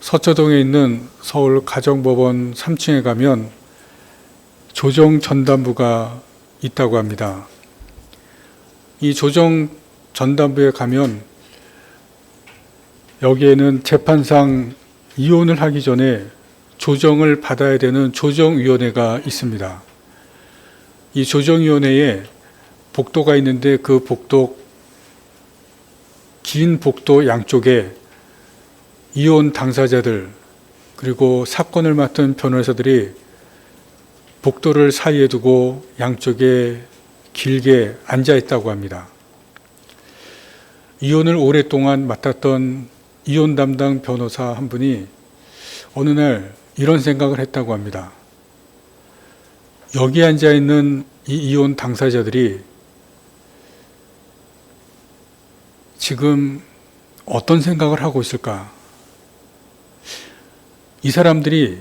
서초동에 있는 서울 가정법원 3층에 가면 조정 전담부가 있다고 합니다. 이 조정 전담부에 가면 여기에는 재판상 이혼을 하기 전에 조정을 받아야 되는 조정위원회가 있습니다. 이 조정위원회에 복도가 있는데 그 복도, 긴 복도 양쪽에 이혼 당사자들 그리고 사건을 맡은 변호사들이 복도를 사이에 두고 양쪽에 길게 앉아 있다고 합니다. 이혼을 오랫동안 맡았던 이혼 담당 변호사 한 분이 어느 날 이런 생각을 했다고 합니다. 여기 앉아 있는 이 이혼 당사자들이 지금 어떤 생각을 하고 있을까? 이 사람들이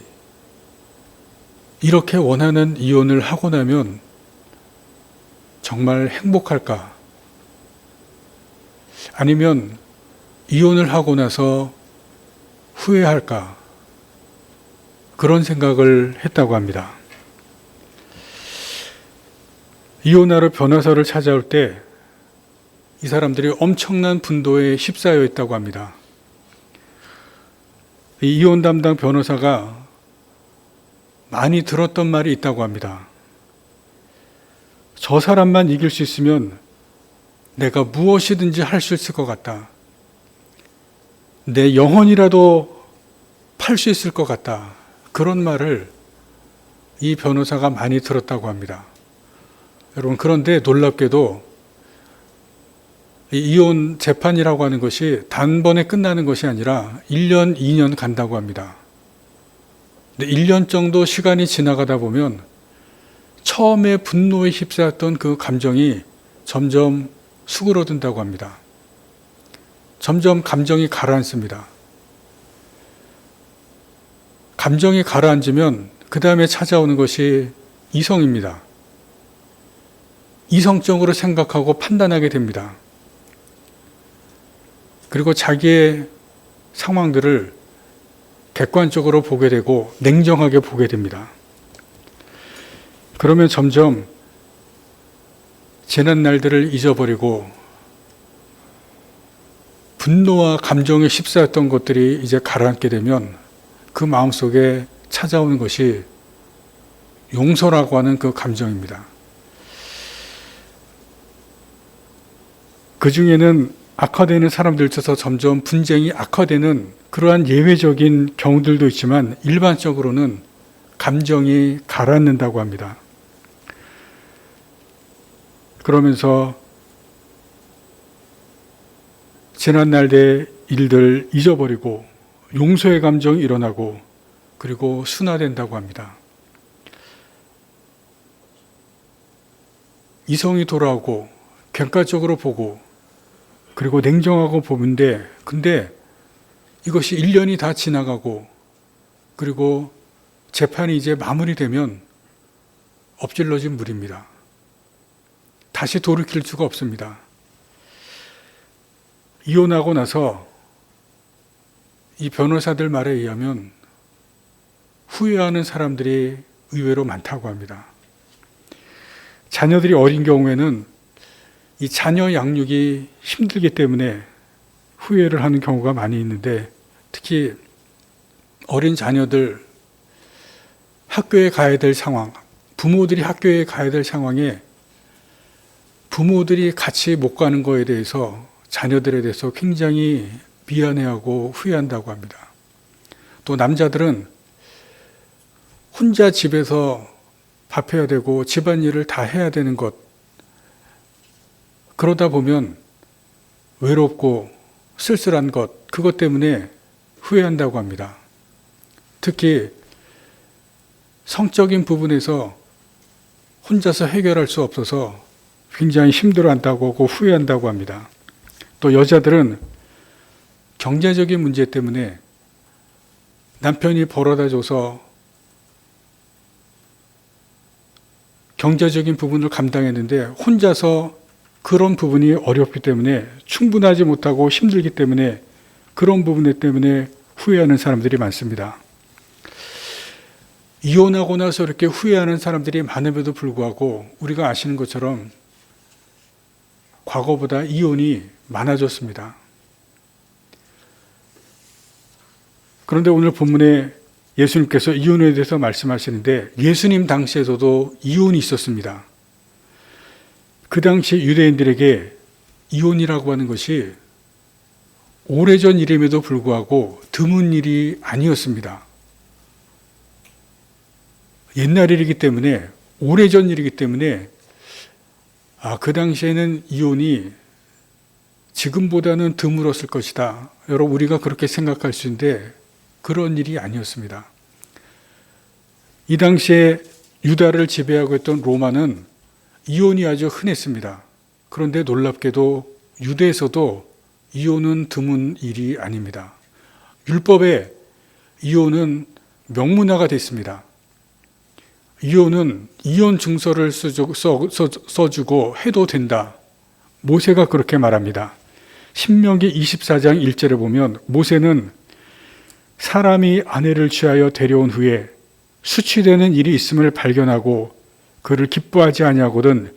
이렇게 원하는 이혼을 하고 나면 정말 행복할까? 아니면 이혼을 하고 나서 후회할까? 그런 생각을 했다고 합니다. 이혼하러 변호사를 찾아올 때 이 사람들이 엄청난 분노에 휩싸여 있다고 합니다. 이 이혼 담당 변호사가 많이 들었던 말이 있다고 합니다. 저 사람만 이길 수 있으면 내가 무엇이든지 할 수 있을 것 같다. 내 영혼이라도 팔 수 있을 것 같다. 그런 말을 이 변호사가 많이 들었다고 합니다. 여러분, 그런데 놀랍게도 이 이혼 재판이라고 하는 것이 단번에 끝나는 것이 아니라 1년, 2년 간다고 합니다. 근데 1년 정도 시간이 지나가다 보면 처음에 분노에 휩싸였던 그 감정이 점점 수그러든다고 합니다. 점점 감정이 가라앉습니다. 감정이 가라앉으면 그 다음에 찾아오는 것이 이성입니다. 이성적으로 생각하고 판단하게 됩니다. 그리고 자기의 상황들을 객관적으로 보게 되고 냉정하게 보게 됩니다. 그러면 점점 지난 날들을 잊어버리고 분노와 감정에 휩싸였던 것들이 이제 가라앉게 되면 그 마음속에 찾아오는 것이 용서라고 하는 그 감정입니다. 그 중에는 악화되는 사람들 있어서 점점 분쟁이 악화되는 그러한 예외적인 경우들도 있지만 일반적으로는 감정이 가라앉는다고 합니다. 그러면서 지난날의 일들 잊어버리고 용서의 감정이 일어나고 그리고 순화된다고 합니다. 이성이 돌아오고 객관적으로 보고 그리고 냉정하고 보는데 근데 이것이 1년이 다 지나가고 그리고 재판이 이제 마무리되면 엎질러진 물입니다. 다시 돌이킬 수가 없습니다. 이혼하고 나서 이 변호사들 말에 의하면 후회하는 사람들이 의외로 많다고 합니다. 자녀들이 어린 경우에는 이 자녀 양육이 힘들기 때문에 후회를 하는 경우가 많이 있는데 특히 어린 자녀들 학교에 가야 될 상황, 부모들이 학교에 가야 될 상황에 부모들이 같이 못 가는 거에 대해서 자녀들에 대해서 굉장히 미안해하고 후회한다고 합니다. 또 남자들은 혼자 집에서 밥해야 되고 집안일을 다 해야 되는 것, 그러다 보면 외롭고 쓸쓸한 것, 그것 때문에 후회한다고 합니다. 특히 성적인 부분에서 혼자서 해결할 수 없어서 굉장히 힘들어한다고 하고 후회한다고 합니다. 또 여자들은 경제적인 문제 때문에 남편이 벌어다 줘서 경제적인 부분을 감당했는데 혼자서 그런 부분이 어렵기 때문에 충분하지 못하고 힘들기 때문에 그런 부분 때문에 후회하는 사람들이 많습니다. 이혼하고 나서 이렇게 후회하는 사람들이 많음에도 불구하고 우리가 아시는 것처럼 과거보다 이혼이 많아졌습니다. 그런데 오늘 본문에 예수님께서 이혼에 대해서 말씀하시는데 예수님 당시에서도 이혼이 있었습니다. 그 당시 유대인들에게 이혼이라고 하는 것이 오래전 일임에도 불구하고 드문 일이 아니었습니다. 옛날 일이기 때문에, 오래전 일이기 때문에 그 당시에는 이혼이 지금보다는 드물었을 것이다. 여러분, 우리가 그렇게 생각할 수 있는데 그런 일이 아니었습니다. 이 당시에 유다를 지배하고 있던 로마는 이혼이 아주 흔했습니다. 그런데 놀랍게도 유대에서도 이혼은 드문 일이 아닙니다. 율법에 이혼은 명문화가 됐습니다. 이혼은 이혼 증서를 써주고 해도 된다. 모세가 그렇게 말합니다. 신명기 24장 1절에 보면 모세는 사람이 아내를 취하여 데려온 후에 수치되는 일이 있음을 발견하고 그를 기뻐하지 아니하거든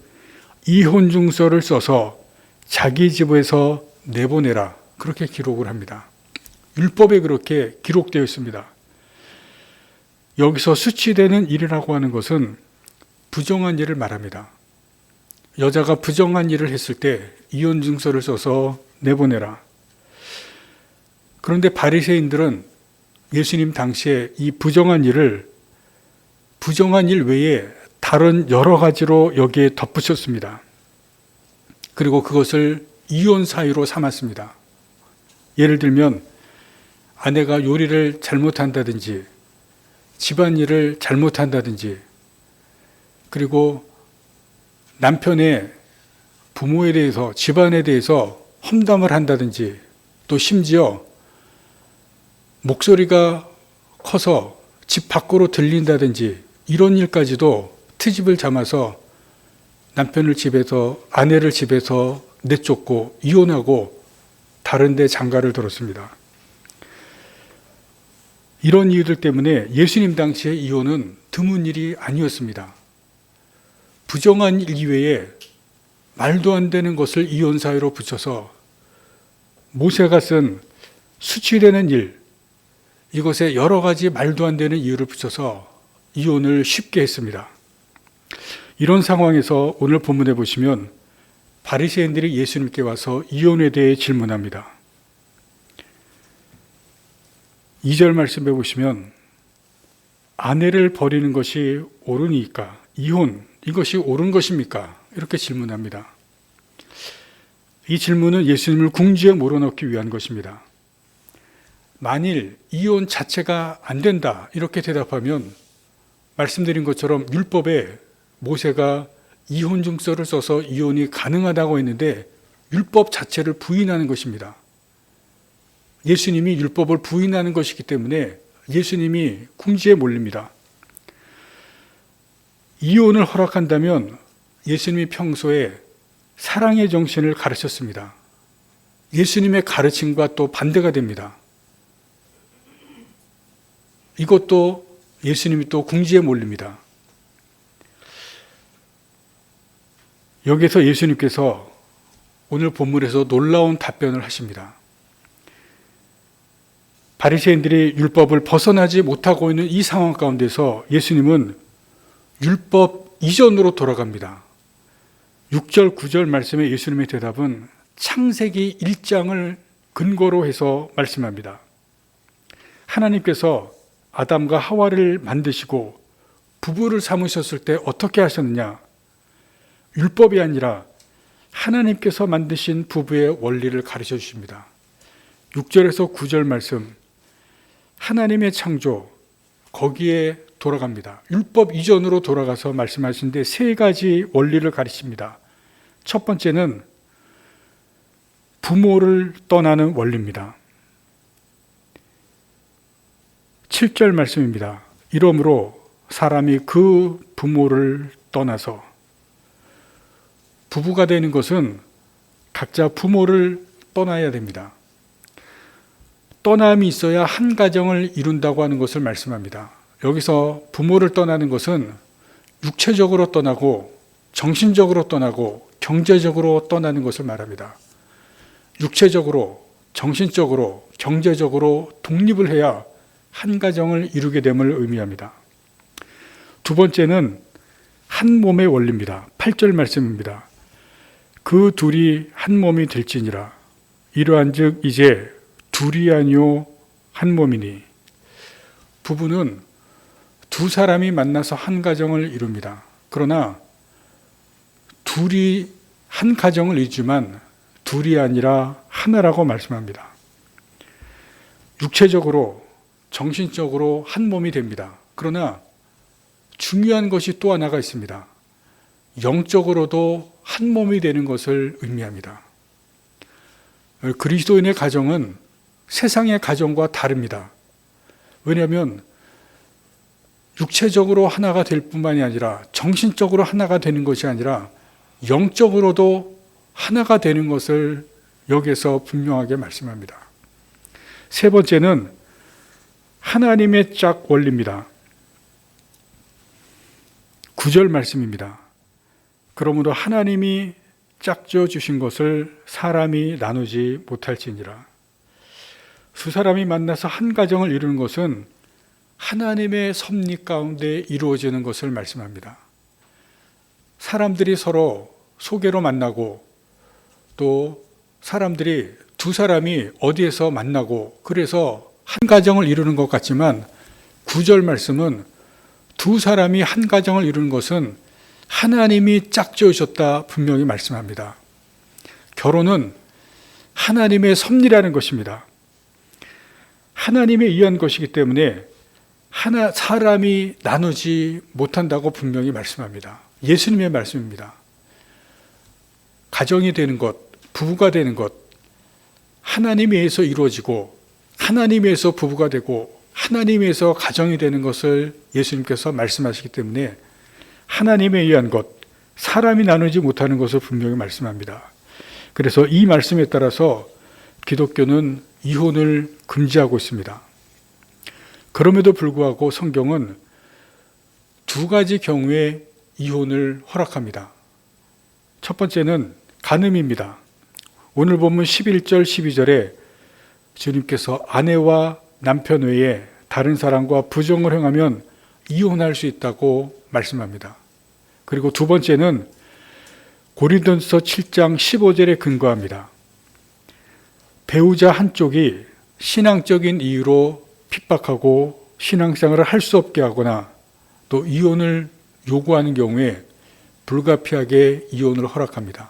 이혼 증서를 써서 자기 집에서 내보내라. 그렇게 기록을 합니다. 율법에 그렇게 기록되어 있습니다. 여기서 수치되는 일이라고 하는 것은 부정한 일을 말합니다. 여자가 부정한 일을 했을 때 이혼 증서를 써서 내보내라. 그런데 바리새인들은 예수님 당시에 이 부정한 일 외에 다른 여러 가지로 여기에 덧붙였습니다. 그리고 그것을 이혼 사유로 삼았습니다. 예를 들면 아내가 요리를 잘못한다든지 집안일을 잘못한다든지 그리고 남편의 부모에 대해서 집안에 대해서 험담을 한다든지 또 심지어 목소리가 커서 집 밖으로 들린다든지 이런 일까지도 트집을 잡아서 남편을 집에서 아내를 집에서 내쫓고 이혼하고 다른 데 장가를 들었습니다. 이런 이유들 때문에 예수님 당시의 이혼은 드문 일이 아니었습니다. 부정한 일 이외에 말도 안 되는 것을 이혼 사유로 붙여서 모세가 쓴 수치되는 일, 이것에 여러 가지 말도 안 되는 이유를 붙여서 이혼을 쉽게 했습니다. 이런 상황에서 오늘 본문에 보시면 바리새인들이 예수님께 와서 이혼에 대해 질문합니다. 2절 말씀해 보시면 아내를 버리는 것이 옳으니까 이혼 이것이 옳은 것입니까? 이렇게 질문합니다. 이 질문은 예수님을 궁지에 몰아넣기 위한 것입니다. 만일 이혼 자체가 안 된다 이렇게 대답하면 말씀드린 것처럼 율법에 모세가 이혼 증서를 써서 이혼이 가능하다고 했는데 율법 자체를 부인하는 것입니다. 예수님이 율법을 부인하는 것이기 때문에 예수님이 궁지에 몰립니다. 이혼을 허락한다면 예수님이 평소에 사랑의 정신을 가르쳤습니다. 예수님의 가르침과 또 반대가 됩니다. 이것도 예수님이 또 궁지에 몰립니다. 여기서 예수님께서 오늘 본문에서 놀라운 답변을 하십니다. 바리새인들이 율법을 벗어나지 못하고 있는 이 상황 가운데서 예수님은 율법 이전으로 돌아갑니다. 6절, 9절 말씀의 예수님의 대답은 창세기 1장을 근거로 해서 말씀합니다. 하나님께서 아담과 하와를 만드시고 부부를 삼으셨을 때 어떻게 하셨느냐? 율법이 아니라 하나님께서 만드신 부부의 원리를 가르쳐 주십니다. 6절에서 9절 말씀, 하나님의 창조, 거기에 돌아갑니다. 율법 이전으로 돌아가서 말씀하시는데 세 가지 원리를 가르칩니다. 첫 번째는 부모를 떠나는 원리입니다. 7절 말씀입니다. 이러므로 사람이 그 부모를 떠나서, 부부가 되는 것은 각자 부모를 떠나야 됩니다. 떠남이 있어야 한 가정을 이룬다고 하는 것을 말씀합니다. 여기서 부모를 떠나는 것은 육체적으로 떠나고 정신적으로 떠나고 경제적으로 떠나는 것을 말합니다. 육체적으로, 정신적으로, 경제적으로 독립을 해야 한 가정을 이루게 됨을 의미합니다. 두 번째는 한 몸의 원리입니다. 8절 말씀입니다. 그 둘이 한 몸이 될지니라. 이러한즉 이제 둘이 아니요 한 몸이니. 부부는 두 사람이 만나서 한 가정을 이룹니다. 그러나 둘이 한 가정을 이루지만 둘이 아니라 하나라고 말씀합니다. 육체적으로, 정신적으로 한 몸이 됩니다. 그러나 중요한 것이 또 하나가 있습니다. 영적으로도 한 몸이 되는 것을 의미합니다. 그리스도인의 가정은 세상의 가정과 다릅니다. 왜냐하면 육체적으로 하나가 될 뿐만이 아니라 정신적으로 하나가 되는 것이 아니라 영적으로도 하나가 되는 것을 여기에서 분명하게 말씀합니다. 세 번째는 하나님의 짝 원리입니다. 9절 말씀입니다. 그러므로 하나님이 짝지어 주신 것을 사람이 나누지 못할지니라. 두 사람이 만나서 한 가정을 이루는 것은 하나님의 섭리 가운데 이루어지는 것을 말씀합니다. 사람들이 서로 소개로 만나고 또 사람들이 두 사람이 어디에서 만나고 그래서 한 가정을 이루는 것 같지만 9절 말씀은 두 사람이 한 가정을 이루는 것은 하나님이 짝지으셨다 분명히 말씀합니다. 결혼은 하나님의 섭리라는 것입니다. 하나님에 의한 것이기 때문에 사람이 나누지 못한다고 분명히 말씀합니다. 예수님의 말씀입니다. 가정이 되는 것, 부부가 되는 것, 하나님에 의해서 이루어지고 하나님에 의해서 부부가 되고 하나님에 의해서 가정이 되는 것을 예수님께서 말씀하시기 때문에 하나님에 의한 것, 사람이 나누지 못하는 것을 분명히 말씀합니다. 그래서 이 말씀에 따라서 기독교는 이혼을 금지하고 있습니다. 그럼에도 불구하고 성경은 두 가지 경우에 이혼을 허락합니다. 첫 번째는 간음입니다. 오늘 본문 11절 12절에 주님께서 아내와 남편 외에 다른 사람과 부정을 행하면 이혼할 수 있다고 말씀합니다. 그리고 두 번째는 고린도전서 7장 15절에 근거합니다. 배우자 한쪽이 신앙적인 이유로 핍박하고 신앙생활을 할 수 없게 하거나 또 이혼을 요구하는 경우에 불가피하게 이혼을 허락합니다.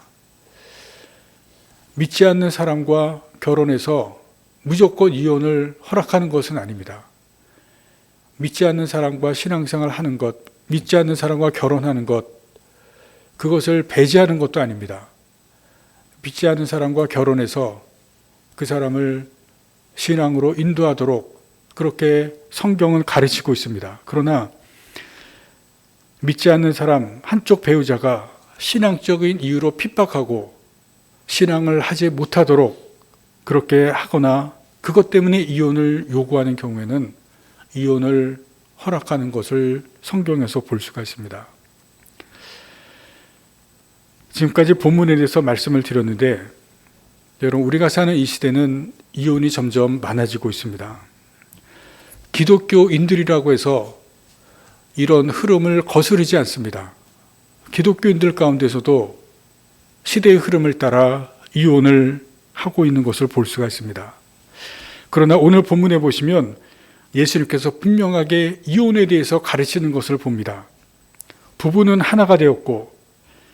믿지 않는 사람과 결혼해서 무조건 이혼을 허락하는 것은 아닙니다. 믿지 않는 사람과 신앙생활 하는 것, 믿지 않는 사람과 결혼하는 것, 그것을 배제하는 것도 아닙니다. 믿지 않는 사람과 결혼해서 그 사람을 신앙으로 인도하도록 그렇게 성경은 가르치고 있습니다. 그러나 믿지 않는 사람 한쪽 배우자가 신앙적인 이유로 핍박하고 신앙을 하지 못하도록 그렇게 하거나 그것 때문에 이혼을 요구하는 경우에는 이혼을 허락하는 것을 성경에서 볼 수가 있습니다. 지금까지 본문에 대해서 말씀을 드렸는데 여러분, 우리가 사는 이 시대는 이혼이 점점 많아지고 있습니다. 기독교인들이라고 해서 이런 흐름을 거스르지 않습니다. 기독교인들 가운데서도 시대의 흐름을 따라 이혼을 하고 있는 것을 볼 수가 있습니다. 그러나 오늘 본문에 보시면 예수님께서 분명하게 이혼에 대해서 가르치는 것을 봅니다. 부부는 하나가 되었고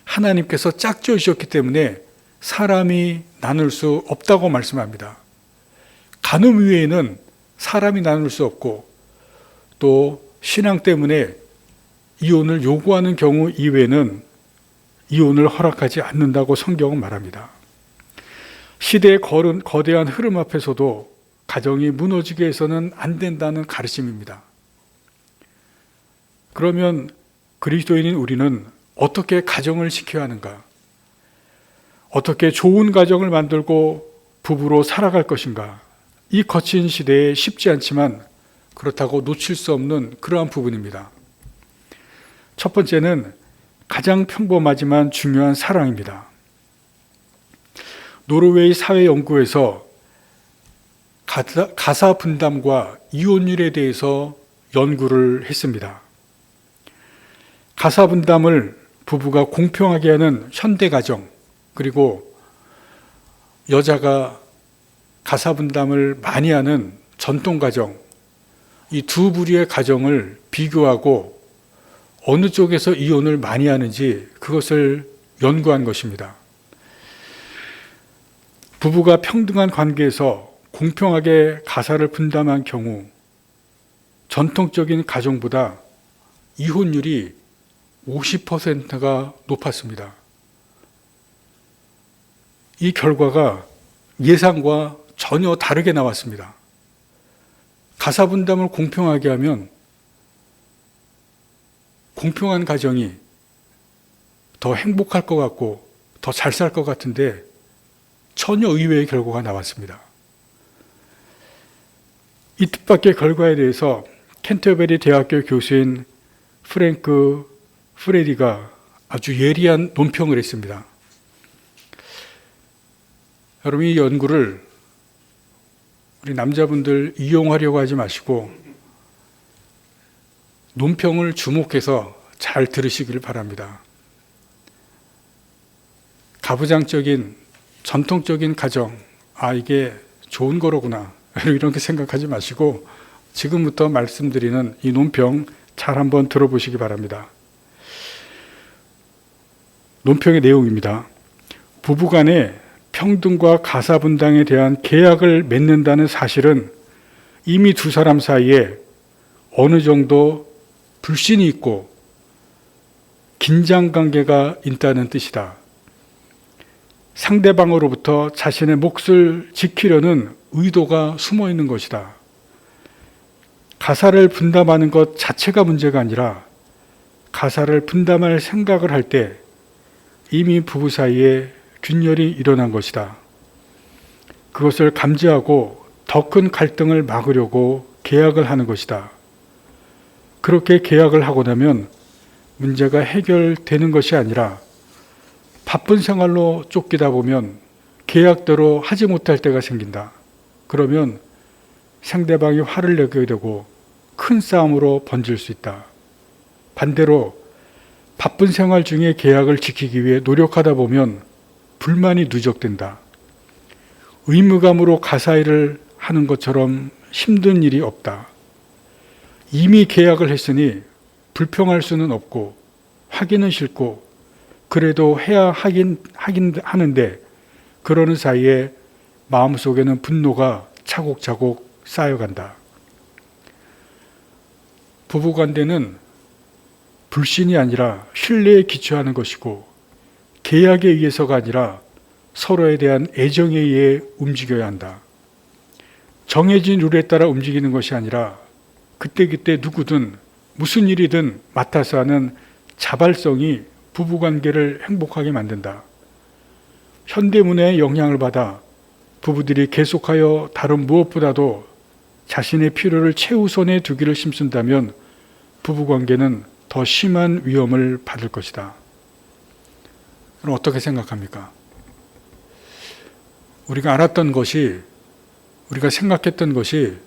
하나님께서 짝지으셨기 때문에 사람이 나눌 수 없다고 말씀합니다. 간음 외에는 사람이 나눌 수 없고 또 신앙 때문에 이혼을 요구하는 경우 이외에는 이혼을 허락하지 않는다고 성경은 말합니다. 시대의 거대한 흐름 앞에서도 가정이 무너지게 해서는 안 된다는 가르침입니다. 그러면 그리스도인인 우리는 어떻게 가정을 지켜야 하는가? 어떻게 좋은 가정을 만들고 부부로 살아갈 것인가? 이 거친 시대에 쉽지 않지만 그렇다고 놓칠 수 없는 그러한 부분입니다. 첫 번째는 가장 평범하지만 중요한 사랑입니다. 노르웨이 사회연구에서 가사 분담과 이혼율에 대해서 연구를 했습니다. 가사 분담을 부부가 공평하게 하는 현대 가정, 그리고 여자가 가사 분담을 많이 하는 전통 가정, 이 두 부류의 가정을 비교하고 어느 쪽에서 이혼을 많이 하는지 그것을 연구한 것입니다. 부부가 평등한 관계에서 공평하게 가사를 분담한 경우 전통적인 가정보다 이혼율이 50%가 높았습니다. 이 결과가 예상과 전혀 다르게 나왔습니다. 가사 분담을 공평하게 하면 공평한 가정이 더 행복할 것 같고 더 잘 살 것 같은데 전혀 의외의 결과가 나왔습니다. 이 뜻밖의 결과에 대해서 캔터베리 대학교 교수인 프랭크 프레디가 아주 예리한 논평을 했습니다. 여러분, 이 연구를 우리 남자분들 이용하려고 하지 마시고 논평을 주목해서 잘 들으시기를 바랍니다. 가부장적인 전통적인 가정, 이게 좋은 거로구나 이렇게 생각하지 마시고 지금부터 말씀드리는 이 논평 잘 한번 들어보시기 바랍니다. 논평의 내용입니다. 부부간의 평등과 가사 분담에 대한 계약을 맺는다는 사실은 이미 두 사람 사이에 어느 정도 불신이 있고 긴장 관계가 있다는 뜻이다. 상대방으로부터 자신의 몫을 지키려는 의도가 숨어 있는 것이다. 가사를 분담하는 것 자체가 문제가 아니라 가사를 분담할 생각을 할 때 이미 부부 사이에 균열이 일어난 것이다. 그것을 감지하고 더 큰 갈등을 막으려고 계약을 하는 것이다. 그렇게 계약을 하고 나면 문제가 해결되는 것이 아니라 바쁜 생활로 쫓기다 보면 계약대로 하지 못할 때가 생긴다. 그러면 상대방이 화를 내게 되고 큰 싸움으로 번질 수 있다. 반대로 바쁜 생활 중에 계약을 지키기 위해 노력하다 보면 불만이 누적된다. 의무감으로 가사 일을 하는 것처럼 힘든 일이 없다. 이미 계약을 했으니 불평할 수는 없고 하기는 싫고 그래도 해야 하긴 하는데 그러는 사이에 마음속에는 분노가 차곡차곡 쌓여간다. 부부관계는 불신이 아니라 신뢰에 기초하는 것이고 계약에 의해서가 아니라 서로에 대한 애정에 의해 움직여야 한다. 정해진 룰에 따라 움직이는 것이 아니라 그때그때 누구든 무슨 일이든 맡아서 하는 자발성이 부부관계를 행복하게 만든다. 현대문화의 영향을 받아 부부들이 계속하여 다른 무엇보다도 자신의 필요를 최우선에 두기를 힘쓴다면 부부관계는 더 심한 위험을 받을 것이다. 그럼 어떻게 생각합니까? 우리가 알았던 것이, 우리가 생각했던 것이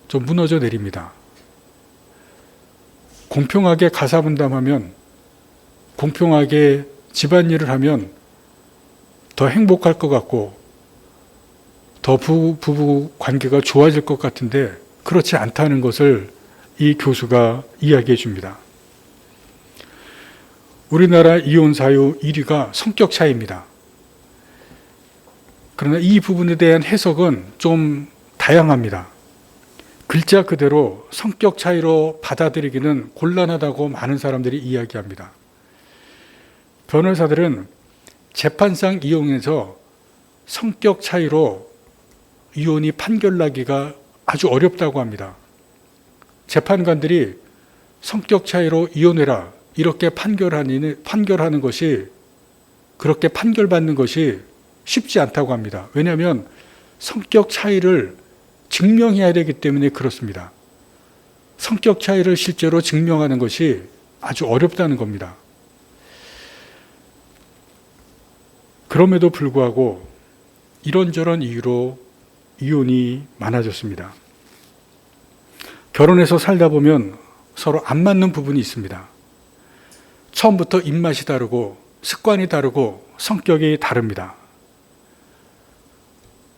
좀 무너져 내립니다. 공평하게 가사 분담하면, 공평하게 집안일을 하면 더 행복할 것 같고 더 부부 관계가 좋아질 것 같은데 그렇지 않다는 것을 이 교수가 이야기해 줍니다. 우리나라 이혼 사유 1위가 성격 차이입니다. 그러나 이 부분에 대한 해석은 좀 다양합니다. 글자 그대로 성격 차이로 받아들이기는 곤란하다고 많은 사람들이 이야기합니다. 변호사들은 재판상 이혼에서 성격 차이로 이혼이 판결나기가 아주 어렵다고 합니다. 재판관들이 성격 차이로 이혼해라 이렇게 판결하는 것이, 그렇게 판결받는 것이 쉽지 않다고 합니다. 왜냐하면 성격 차이를 증명해야 되기 때문에 그렇습니다. 성격 차이를 실제로 증명하는 것이 아주 어렵다는 겁니다. 그럼에도 불구하고 이런저런 이유로 이혼이 많아졌습니다. 결혼해서 살다 보면 서로 안 맞는 부분이 있습니다. 처음부터 입맛이 다르고 습관이 다르고 성격이 다릅니다.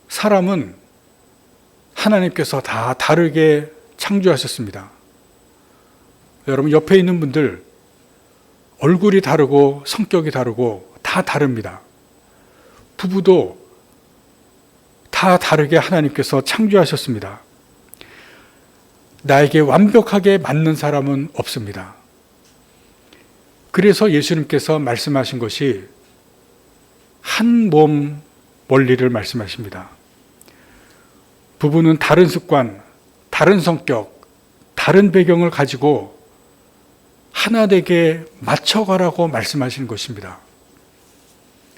사람은 하나님께서 다 다르게 창조하셨습니다. 여러분 옆에 있는 분들 얼굴이 다르고 성격이 다르고 다 다릅니다. 부부도 다 다르게 하나님께서 창조하셨습니다. 나에게 완벽하게 맞는 사람은 없습니다. 그래서 예수님께서 말씀하신 것이 한 몸 원리를 말씀하십니다. 부부는 다른 습관, 다른 성격, 다른 배경을 가지고 하나 되게 맞춰가라고 말씀하시는 것입니다.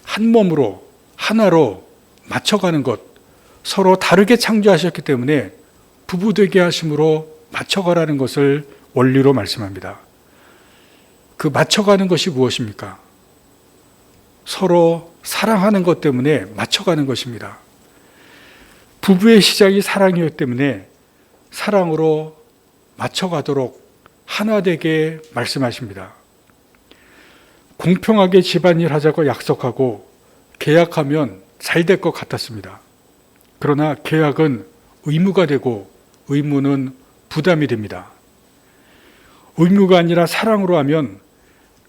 한 몸으로, 하나로 맞춰가는 것, 서로 다르게 창조하셨기 때문에 부부 되게 하심으로 맞춰가라는 것을 원리로 말씀합니다. 그 맞춰가는 것이 무엇입니까? 서로 사랑하는 것 때문에 맞춰가는 것입니다. 부부의 시작이 사랑이었기 때문에 사랑으로 맞춰가도록 하나 되게 말씀하십니다. 공평하게 집안일 하자고 약속하고 계약하면 잘 될 것 같았습니다. 그러나 계약은 의무가 되고 의무는 부담이 됩니다. 의무가 아니라 사랑으로 하면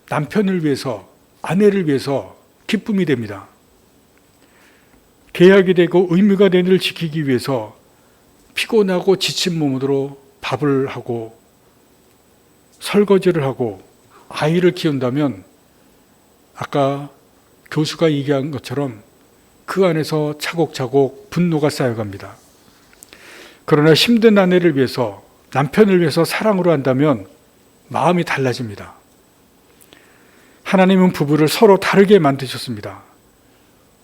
남편을 위해서, 아내를 위해서 기쁨이 됩니다. 계약이 되고 의무가 된 일을 지키기 위해서 피곤하고 지친 몸으로 밥을 하고 설거지를 하고 아이를 키운다면 아까 교수가 얘기한 것처럼 그 안에서 차곡차곡 분노가 쌓여갑니다. 그러나 힘든 아내를 위해서, 남편을 위해서 사랑으로 한다면 마음이 달라집니다. 하나님은 부부를 서로 다르게 만드셨습니다.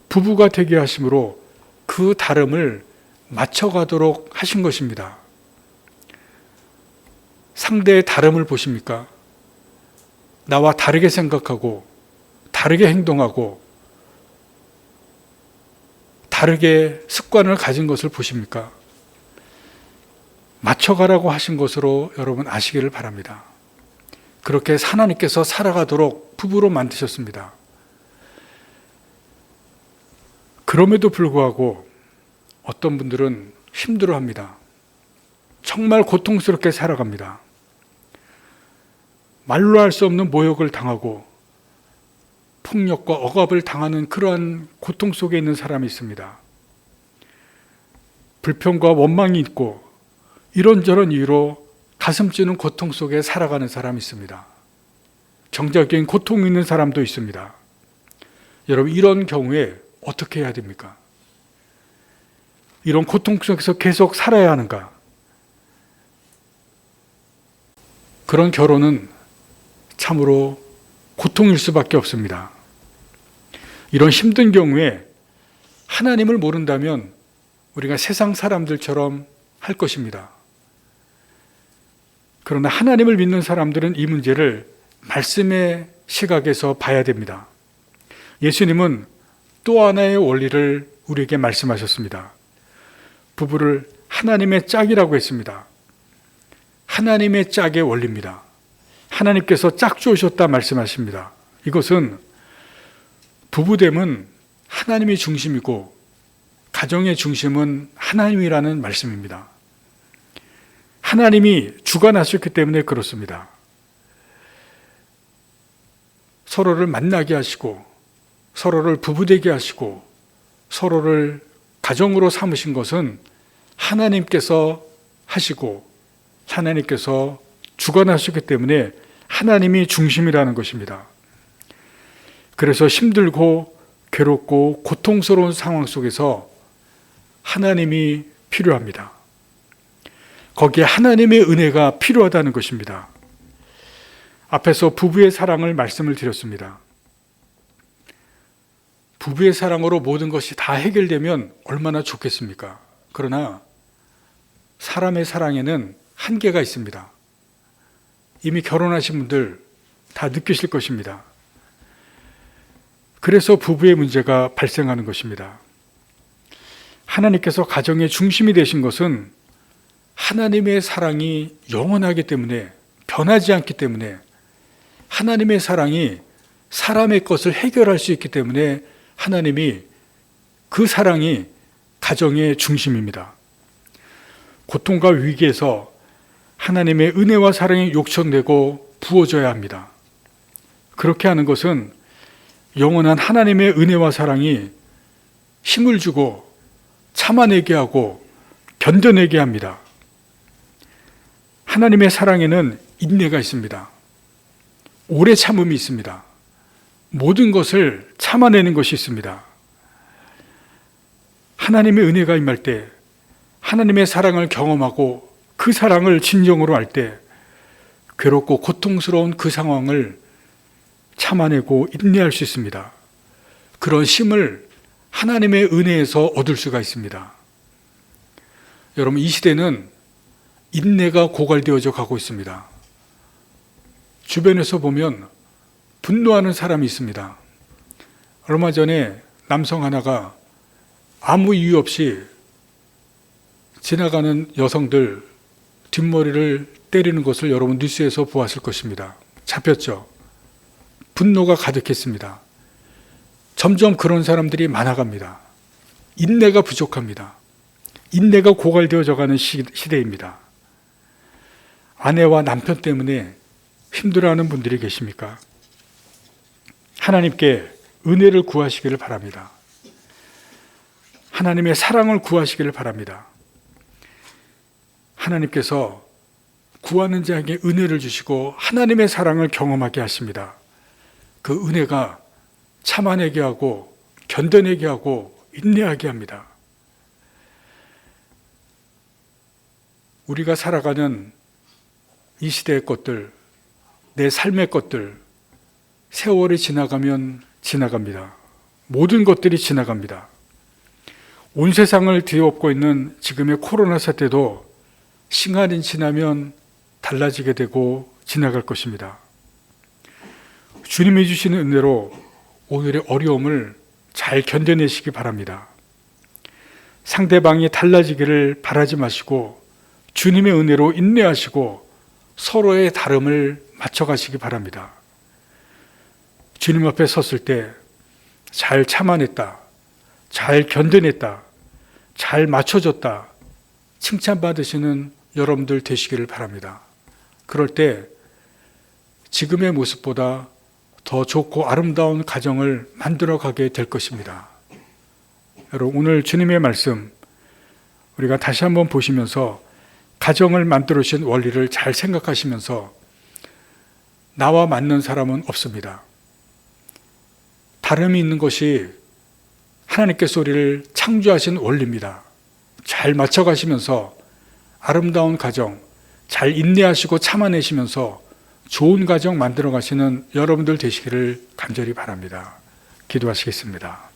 부부가 되게 하심으로 그 다름을 맞춰가도록 하신 것입니다. 상대의 다름을 보십니까? 나와 다르게 생각하고 다르게 행동하고 다르게 습관을 가진 것을 보십니까? 맞춰가라고 하신 것으로 여러분 아시기를 바랍니다. 그렇게 하나님께서 살아가도록 부부로 만드셨습니다. 그럼에도 불구하고 어떤 분들은 힘들어합니다. 정말 고통스럽게 살아갑니다. 말로 할 수 없는 모욕을 당하고 폭력과 억압을 당하는 그러한 고통 속에 있는 사람이 있습니다. 불평과 원망이 있고 이런저런 이유로 가슴 찌는 고통 속에 살아가는 사람이 있습니다. 정적인 고통이 있는 사람도 있습니다. 여러분 이런 경우에 어떻게 해야 됩니까? 이런 고통 속에서 계속 살아야 하는가? 그런 결혼은 참으로 고통일 수밖에 없습니다. 이런 힘든 경우에 하나님을 모른다면 우리가 세상 사람들처럼 할 것입니다. 그러나 하나님을 믿는 사람들은 이 문제를 말씀의 시각에서 봐야 됩니다. 예수님은 또 하나의 원리를 우리에게 말씀하셨습니다. 부부를 하나님의 짝이라고 했습니다. 하나님의 짝의 원리입니다. 하나님께서 짝 주셨다 말씀하십니다. 이것은 부부됨은 하나님이 중심이고 가정의 중심은 하나님이라는 말씀입니다. 하나님이 주관하셨기 때문에 그렇습니다. 서로를 만나게 하시고 서로를 부부되게 하시고 서로를 가정으로 삼으신 것은 하나님께서 하시고 하나님께서 주관하셨기 때문에 하나님이 중심이라는 것입니다. 그래서 힘들고 괴롭고 고통스러운 상황 속에서 하나님이 필요합니다. 거기에 하나님의 은혜가 필요하다는 것입니다. 앞에서 부부의 사랑을 말씀을 드렸습니다. 부부의 사랑으로 모든 것이 다 해결되면 얼마나 좋겠습니까? 그러나 사람의 사랑에는 한계가 있습니다. 이미 결혼하신 분들 다 느끼실 것입니다. 그래서 부부의 문제가 발생하는 것입니다. 하나님께서 가정의 중심이 되신 것은 하나님의 사랑이 영원하기 때문에, 변하지 않기 때문에, 하나님의 사랑이 사람의 것을 해결할 수 있기 때문에 하나님이, 그 사랑이 가정의 중심입니다. 고통과 위기에서 하나님의 은혜와 사랑이 욕천되고 부어져야 합니다. 그렇게 하는 것은 영원한 하나님의 은혜와 사랑이 힘을 주고 참아내게 하고 견뎌내게 합니다. 하나님의 사랑에는 인내가 있습니다. 오래 참음이 있습니다. 모든 것을 참아내는 것이 있습니다. 하나님의 은혜가 임할 때, 하나님의 사랑을 경험하고 그 사랑을 진정으로 알 때 괴롭고 고통스러운 그 상황을 참아내고 인내할 수 있습니다. 그런 힘을 하나님의 은혜에서 얻을 수가 있습니다. 여러분, 이 시대는 인내가 고갈되어져 가고 있습니다. 주변에서 보면 분노하는 사람이 있습니다. 얼마 전에 남성 하나가 아무 이유 없이 지나가는 여성들 뒷머리를 때리는 것을 여러분 뉴스에서 보았을 것입니다. 잡혔죠. 분노가 가득했습니다. 점점 그런 사람들이 많아갑니다. 인내가 부족합니다. 인내가 고갈되어져 가는 시대입니다. 아내와 남편 때문에 힘들어하는 분들이 계십니까? 하나님께 은혜를 구하시기를 바랍니다. 하나님의 사랑을 구하시기를 바랍니다. 하나님께서 구하는 자에게 은혜를 주시고 하나님의 사랑을 경험하게 하십니다. 그 은혜가 참아내게 하고 견뎌내게 하고 인내하게 합니다. 우리가 살아가는 이 시대의 것들, 내 삶의 것들, 세월이 지나가면 지나갑니다. 모든 것들이 지나갑니다. 온 세상을 뒤엎고 있는 지금의 코로나 사태도 시간이 지나면 달라지게 되고 지나갈 것입니다. 주님이 주시는 은혜로 오늘의 어려움을 잘 견뎌내시기 바랍니다. 상대방이 달라지기를 바라지 마시고 주님의 은혜로 인내하시고 서로의 다름을 맞춰가시기 바랍니다. 주님 앞에 섰을 때 잘 참아냈다, 잘 견뎌냈다, 잘 맞춰줬다 칭찬받으시는 여러분들 되시기를 바랍니다. 그럴 때 지금의 모습보다 더 좋고 아름다운 가정을 만들어가게 될 것입니다. 여러분, 오늘 주님의 말씀 우리가 다시 한번 보시면서 가정을 만들어 주신 원리를 잘 생각하시면서 나와 맞는 사람은 없습니다. 다름이 있는 것이 하나님께서 우리를 창조하신 원리입니다. 잘 맞춰가시면서 아름다운 가정, 잘 인내하시고 참아내시면서 좋은 가정 만들어 가시는 여러분들 되시기를 간절히 바랍니다. 기도하시겠습니다.